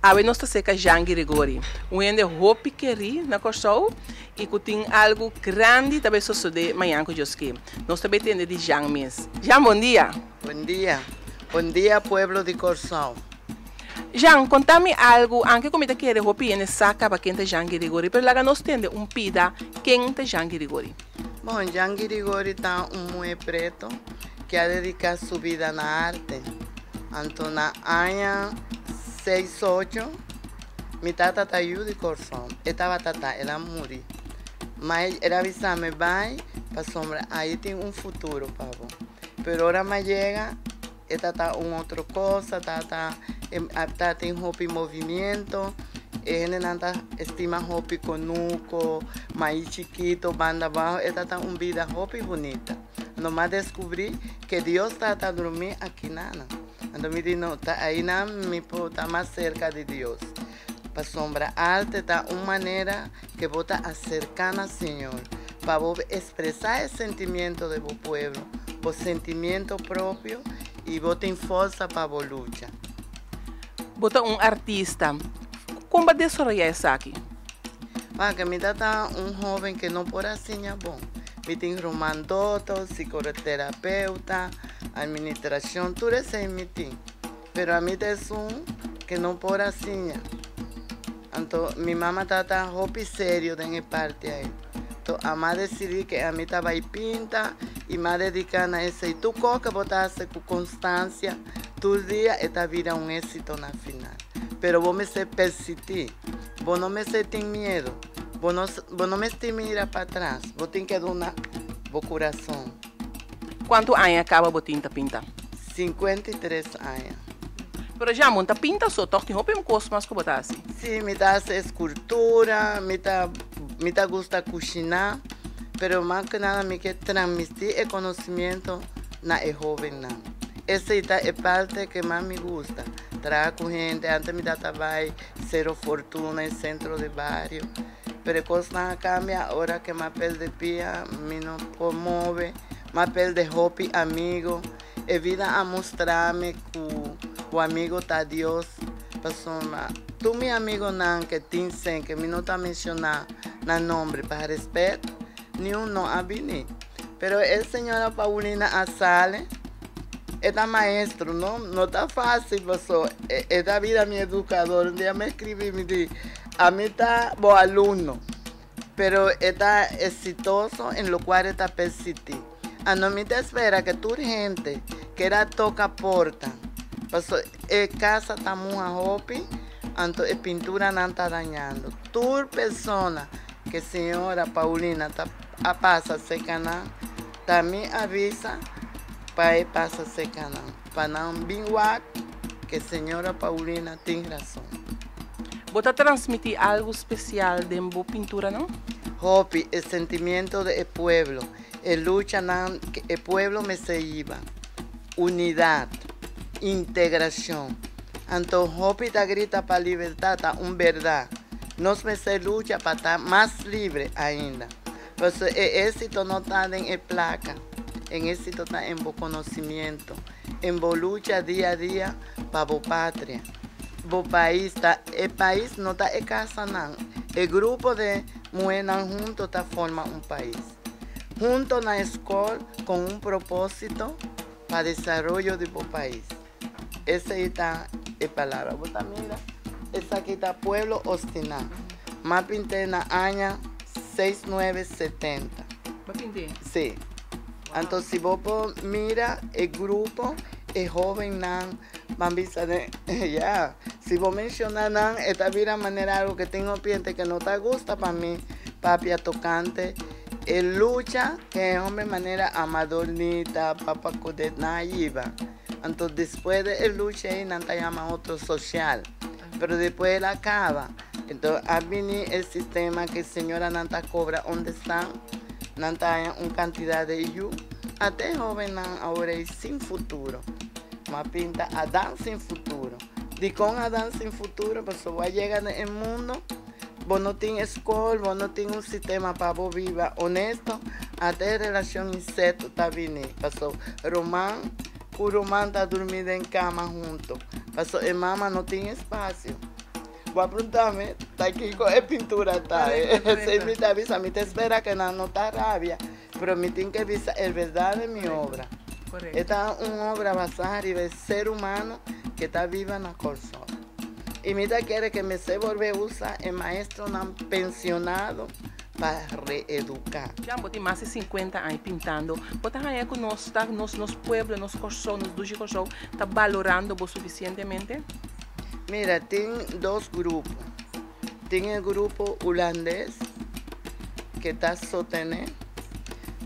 Ave nossa seca Jangi Rigori. Um ende hopi queri na costou e que tem algo grande também suceder amanhã com Joski. Nós também temos de Jan mês. Jan, bom dia. Bom dia. Bom dia, pueblo de Corsão. Jan, contame algo, anche come te chiede hopi ene saca para quem te Jangi Rigori, per lá nós temos pida quem te Jangi Rigori. Bom, Jangi Rigori está mulher preto que ha dedicado sua vida na arte. Então, na año 68, mi tata taiu de Corsão. Estava tata, ela morreu. Mas ela avisou-me, vai para sombra, aí tem futuro, pavo. Pero ahora me chega, esta está outra coisa, está tem hopi movimento, nanta estima hopi conuco, mais chiquito, banda abaixo, esta está vida hopi bonita. Nomás descobri que Deus está dormindo aqui nana. Então me diz, não, tá, aí não me está mais cerca de Deus. Para sombra arte está uma maneira que bota acercar ao Senhor, para expressar o sentimento do seu povo, o sentimento próprio e botar força para a luta. Bota artista, como vai desarrollar isso aqui? Que me dá jovem que não pode assim é bom. Me tem romandoto, psicoterapeuta, administração, tudo isso me tem. Pero a mim é que não pode assim. Então, minha mamãe está hobby sério de parte aí. Então, a mãe decidiu que a mim estava aí pinta e me dedicando a isso. E tu coca botasse com constância, todo dia está vira êxito na final. Pero vou me ser persistir, vou não me sentir medo. Vou não me mira para trás. Vou ter que dar o coração. Quanto anos acaba botinta pinta? 53 anos. Pero já monta pinta só, torta roupa e coisa mais que botar assim. Sim, me dá escultura, me dá gusta cozinhar, pero mais que nada me quer transmitir o conhecimento na jovem. Essa é a parte que mais me gusta. Trabalhar com gente, antes me dá trabalho, zero fortuna em centro de barrio. Pero coisa cambia, agora que mais perde pia, me não promove, mais perde hobby, amigo. É vida a mostrar-me que o amigo está Deus. Pessoa, tu meu amigo não, que tem sem, que me não está mencionando na nome para respeito, nenhum não a venir. Pero a senhora Paulina Asale, é maestro, não está fácil, pessoa. É da vida meu educador. Um dia me escrevi, me disse, a mí está bom aluno, pero está exitoso en lo cual está persistir. A no me espera que tu gente que era toca porta, paso casa está muy a hobby, entonces pintura no está dañando. Tu persona que señora Paulina está a pasa ese canal, también avisa para pasa ese canal, para no vinguar que señora Paulina tiene razón. Bota transmitir algo especial de boa pintura, não? Hobby, el sentimiento del pueblo, el lucha que el pueblo me se iba, unidad, integración. Entonces, hobby está grita para libertad, está un verdad. Nos me se lucha para estar más libre ainda. Pues el éxito no está en placa, el éxito está en conocimiento, en lucha día a día para la patria. El país no está en casa, no. El grupo de mujeres juntos forma un país. Juntos en la escuela con un propósito para el desarrollo del país. Esa es la palabra. Mira, esa aquí está Pueblo Obstinado. Más pinté en el año 6970. ¿Más pinté? Sí. Wow. Entonces, si vos mira el grupo, el joven bambisa de ya. Si vos mencionas esta vida manera algo que tengo piente que no te gusta para mí, papi tocante, el lucha que es hombre manera amadornita, papá de naiva. Entonces después de el lucha ahí no te llama otro social, pero después él acaba. Entonces ha venido el sistema que señora Nanta cobra donde están, Nanta hay una cantidad de ellos, hasta joven ahora es sin futuro. Más pinta a dan sin futuro. De con a dan sin futuro, pues va a llegar al mundo. Vos no tienes escuela, vos no tienes un sistema para vos viva honesto. Hasta relación insecto está viniendo. Pasó Román está dormido en cama junto. Pasó mamá no tiene espacio. Voy a preguntarme, está aquí con pintura, está. Correcto. Me avisa, me te espera que no está rabia, pero me tiene que avisar el verdad de mi obra. Correcto. Esta es una obra basada en el ser humano que está viva en la Corsol. Y mira quiere que me se vuelve a usar el maestro no pensionado para reeducar. Já botei mais de 50 anos pintando. Botar aí que nos pueblos, nos Corsol, nos Duji Corsol, está valorando suficientemente? Mira, tiene dos grupos. Tiene el grupo holandés que está sosteniendo.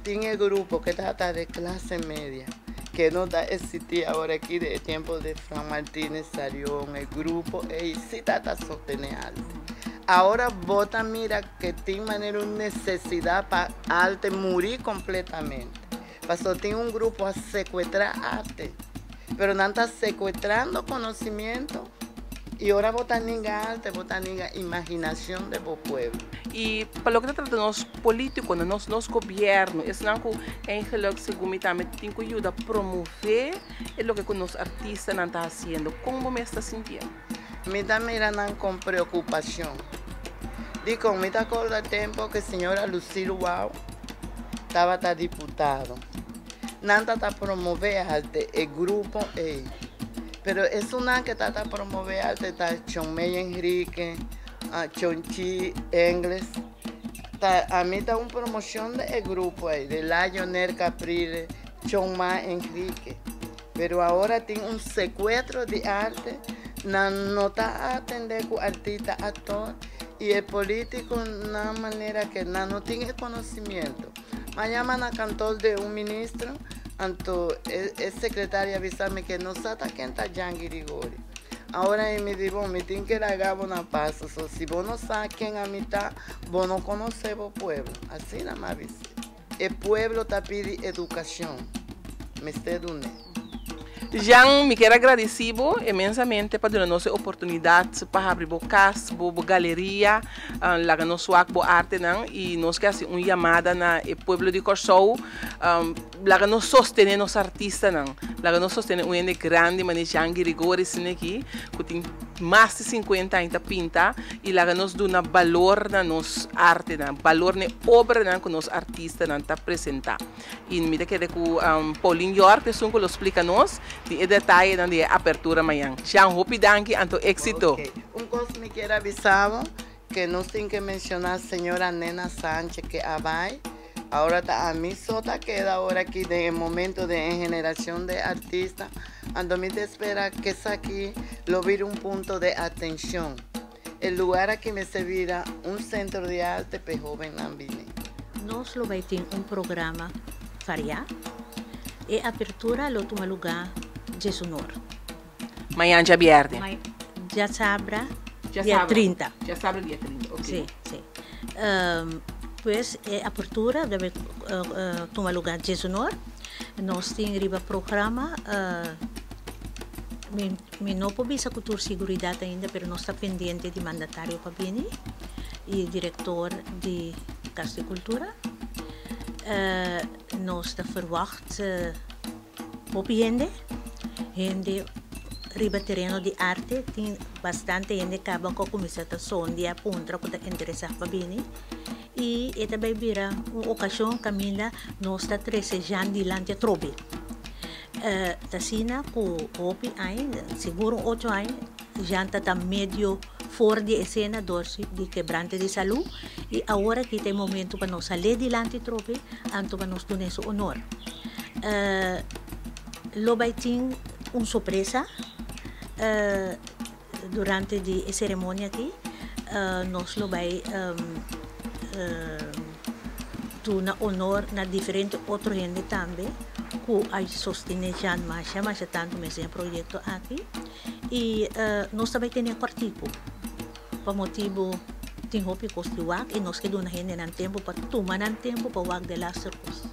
Tiene el grupo que está de clase media, que no está existir ahora aquí de tiempo de Fran Martínez salió en el grupo y sí está sosteniendo. Ahora vota mira que tiene manera una necesidad para arte morir completamente. Pasó tiene un grupo a secuestrar arte, pero no está secuestrando conocimiento. Y ahora votan ninga arte, votan ninga imaginación de vos pueblo. E para o que trata nos políticos, nos governo, esse não é eigenlijk segundo também tem que ajudar a promover o que os artistas não estão fazendo. Como me está sentindo? Me está mirando con preocupación. Digo, me acuerdo el tiempo que señora Lucille Wow estaba diputado. Nanta está promover arte, el grupo pero es una que está promover arte, está Chonmey Enrique, Chonchi Engles. A mí está una promoción del grupo de Lionel Caprile, Chonma Enrique. Pero ahora tiene un secuestro de arte, no está atendiendo artista, actor, y el político de una manera que no tiene conocimiento. Me llaman a cantor de un ministro, el secretario avisarme que no sabe quién está Yangi Rigori. Ahora me digo, me tiene que dar una paz. Si vos no sabes quién a mí está, vos no conoces el pueblo. Así nada más avisé. El pueblo te pide educación. Me esté dando. Jean, me quero agradecer imensamente por dar-nos a oportunidade para abrir a casa, a galeria, lá no Suac, a arte, e nós queremos fazer uma chamada no povo de Corsol, lá nos sostener os artistas, lá nos sostener um ente grande, mas Jean Grigori aqui, que tem mais de 50 anos a pintar, e lá nos dá valor na nossa arte, valor na obra que os artistas estão apresentando. E me quero que Pauline York, que explica-nos, de detalhe de apertura amanhã. Jean, hope danke, anto éxito. Okay. Un cosa me quiere avisar que no tengo que mencionar señora Nena Sánchez que abai. Ahora está a mí sota queda ahora aquí de momento de generación de artistas. Ando me espera que es aquí lo vira un punto de atención. El lugar aquí me servirá un centro de arte para joven ambine. Nós lo vai ter um programa variado e apertura lo toma lugar de sonor. Amanhã já verde. Já sabra Já dia sabe. 30. Já sabe dia 30, ok. Sim, sim. Pues a apertura deve tomar lugar de sonor. Nós temos riba programa me não pode ser cultura seguridade ainda, pero nós está pendente de mandatário para vir e diretor de Casa de Cultura. Nós está verwacht gente riba terreno de arte, tem bastante gente que acaba com a começação de apontar para interessar para vir. E também vira uma ocasião que nós está 13 anos dilante trobe. Tasina com hopi ainda, seguro 8 anos, já está meio fora de cena de quebrante de saúde e agora que tem momento para nós sair dilante trobe, anto para nós dar esse honor. Lo vai ter uma surpresa durante a cerimônia aqui. Nós lo vai dar honor na diferente outra gente também. Que a sostener já mais tanto mas é projeto aqui e nós também temos quartico para motivo tem hopi costuar e nós que dona gente não tempo para tomar não tempo para o de las circos.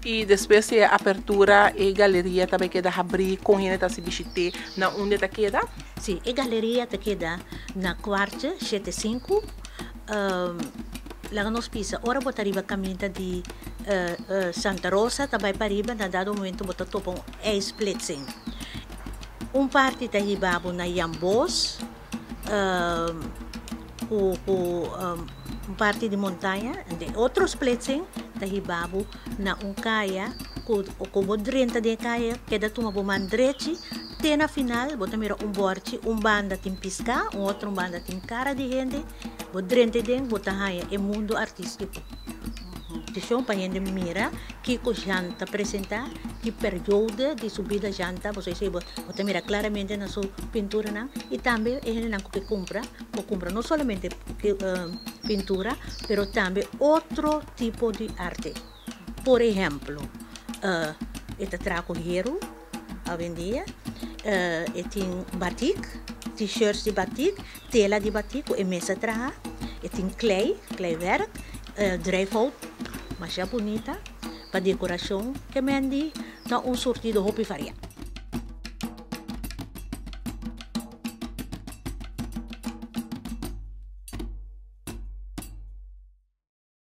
E depois de apertura e galeria também queda abrir com gente tá se visite na onde tá queda? Sim, a galeria tá queda na quarta 75 lá nos pisa ora botar riba caminho de Santa Rosa também para riba na dado momento botar topo splitsing parte tá riba na Yambos parte de montanha, de outros places, daí babu na kaya, como 30 de kaya, cada tuma boman direito, tem na final, bota mira borte, banda tem piscar, outro banda tem cara de gente, bota 30 de bota haya, é mundo artístico. Então, para a gente mira, que o janta apresentar, que período de subida janta, você mira claramente na sua pintura, não? E também a gente que compra não somente pintura, mas também outro tipo de arte. Por exemplo, este trago hero, a vender, tem batik, t-shirts de batik, tela de batik, e mesa traga, tem claywerk, drijfhout, mas é bonita, para decoração, que mendi na sortido de roupa e faria.